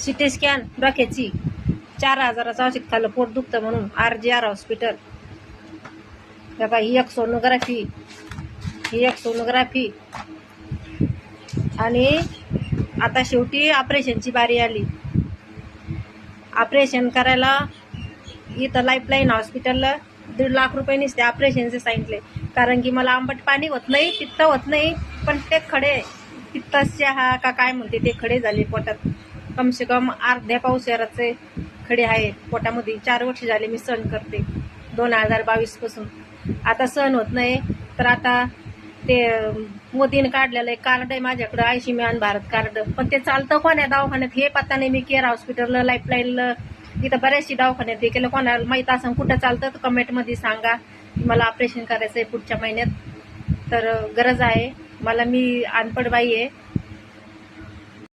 CT scan डोक्याची 4,000चं औषध खाल्लं पोट दुखतं म्हणून RGR हॉस्पिटल. बघा ही एक सोनोग्राफी आणि आता शेवटी ऑपरेशनची बारी आली. ऑपरेशन करायला इथं लाईफलाईन हॉस्पिटलला 1.5 लाख रुपये नुसते ऑपरेशनचे सांगितले. कारण की मला आंबट पाणी होत नाही, पित्त होत नाही, पण ते खडे पित्ताचे का काय म्हणते ते खडे झाले पोटात. कमसे कम अर्ध्या पावसाळ्याचे खडे आहेत पोटामध्ये. 4 वर्ष झाले मी सहन करते 2022 पासून. आता सहन होत नाही तर आता ते मोदीने काढलेलं एक कार्ड आहे माझ्याकडं, आयुष्यमान भारत कार्ड. पण ते चालतं कोण्या दवाखान्यात हे पत्ता नाही. मी केअर हॉस्पिटलला लाईफलाईनला इथं बऱ्याचशी दवाखान्यात हे केलं. कोणाला माहीत असं कुठं चालतं तर कमेंटमध्ये सांगा. मला ऑपरेशन करायचं आहे पुढच्या महिन्यात, तर गरज आहे मला. मी अनपढ बाई आहे.